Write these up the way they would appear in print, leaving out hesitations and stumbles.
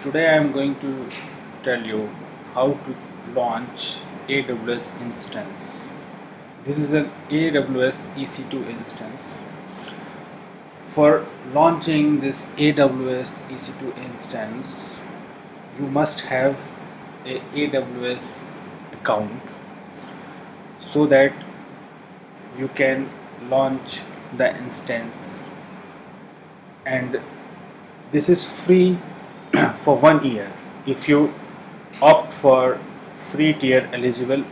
Today I am going to tell you how to launch AWS instance. This is an AWS EC2 instance. For launching this AWS EC2 instance, you must have a AWS account so that you can launch the instance, and this is free for 1 year. If you opt for free tier eligible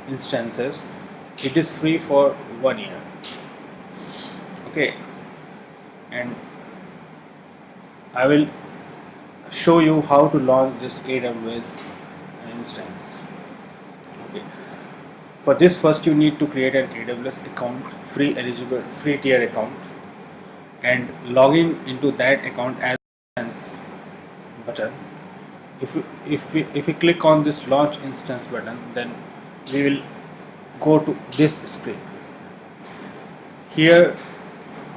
instances, it is free for 1 year. Okay, and I will show you how to launch this AWS instance. Okay, for this, first you need to create an AWS account, free tier account, and log in into that account as instance button. If we click on this launch instance button, then we will go to this screen. Here,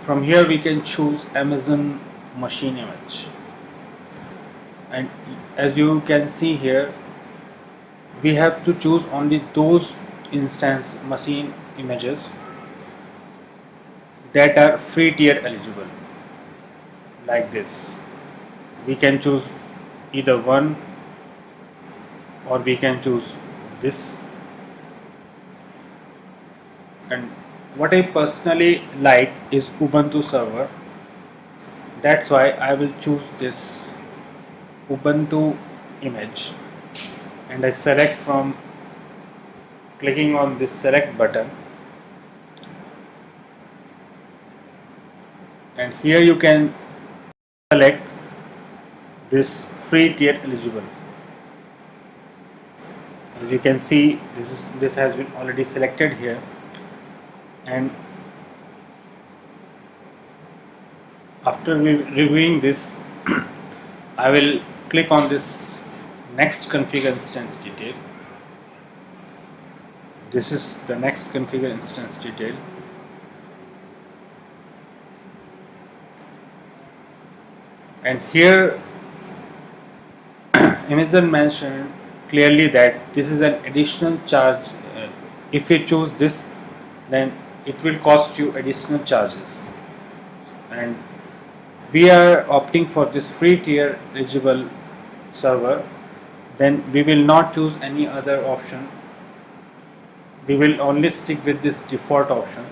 from here we can choose Amazon machine image, and as you can see here, we have to choose only those instance machine images that are free tier eligible, like this. We can choose either one, or we can choose this. And what I personally like is Ubuntu server. That's why I will choose this Ubuntu image, and I select from clicking on this select button, and here you can select this free tier eligible. As you can see, this has been already selected here, and after reviewing this I will click on this next configure instance detail. This is the next configure instance detail, and here Amazon mentioned clearly that this is an additional charge. If you choose this, then it will cost you additional charges, and we are opting for this free tier eligible server. Then we will not choose any other option. We will only stick with this default option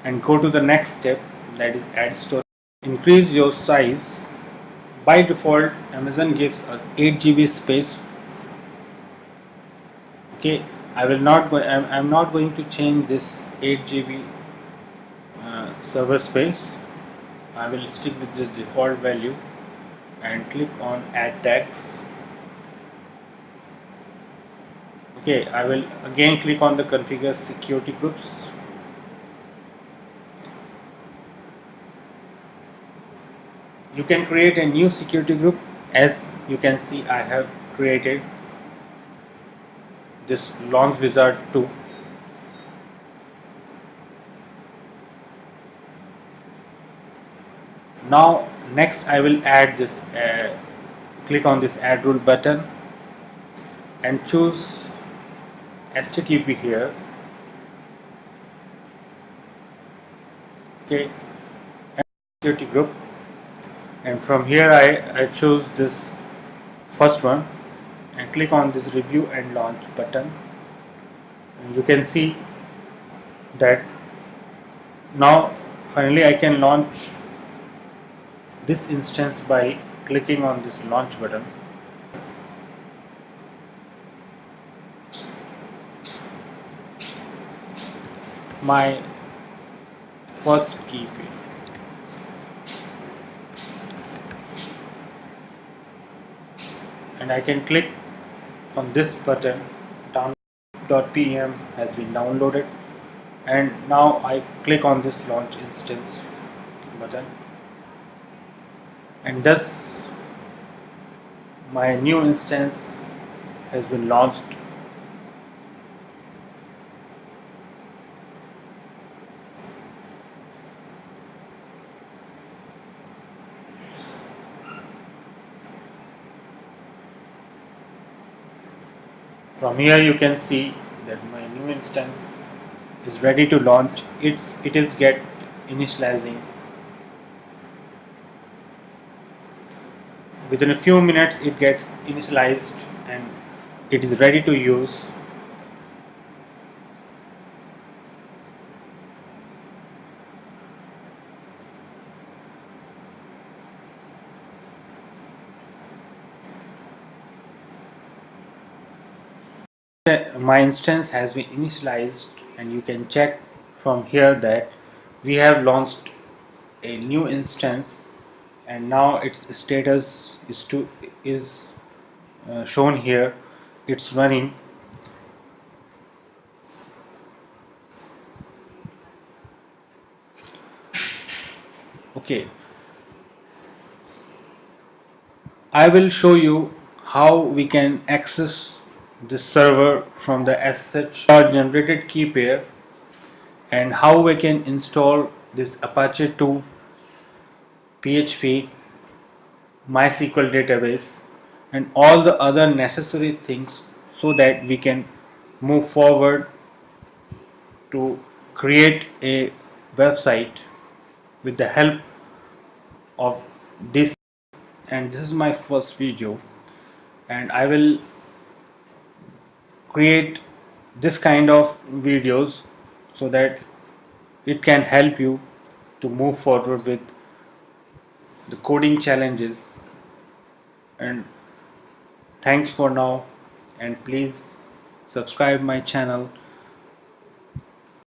and go to the next step, that is add storage. Increase your size. By default, Amazon gives us 8 GB space. Okay, I'm not going to change this 8 GB server space. I will stick with this default value and click on add tags. Okay, I will again click on the configure security groups. You can create a new security group. As you can see, I have created this launch wizard 2. Now next I will add this, click on this add rule button and choose HTTP here. Okay, security group, and from here I choose this first one and click on this review and launch button, and you can see that now finally I can launch this instance by clicking on this launch button. My first key page, and I can click on this button. Download.pem has been downloaded, and now I click on this launch instance button, and thus my new instance has been launched. From here you can see that my new instance is ready to launch. It is get initializing. Within a few minutes it gets initialized and it is ready to use. My instance has been initialized and you can check from here that we have launched a new instance and now its status is shown here. It's running. Okay, I will show you how we can access this server from the SSH generated key pair and how we can install this Apache 2 PHP MySQL database and all the other necessary things so that we can move forward to create a website with the help of this. And this is my first video and I will create this kind of videos so that it can help you to move forward with the coding challenges. And thanks for now, and please subscribe my channel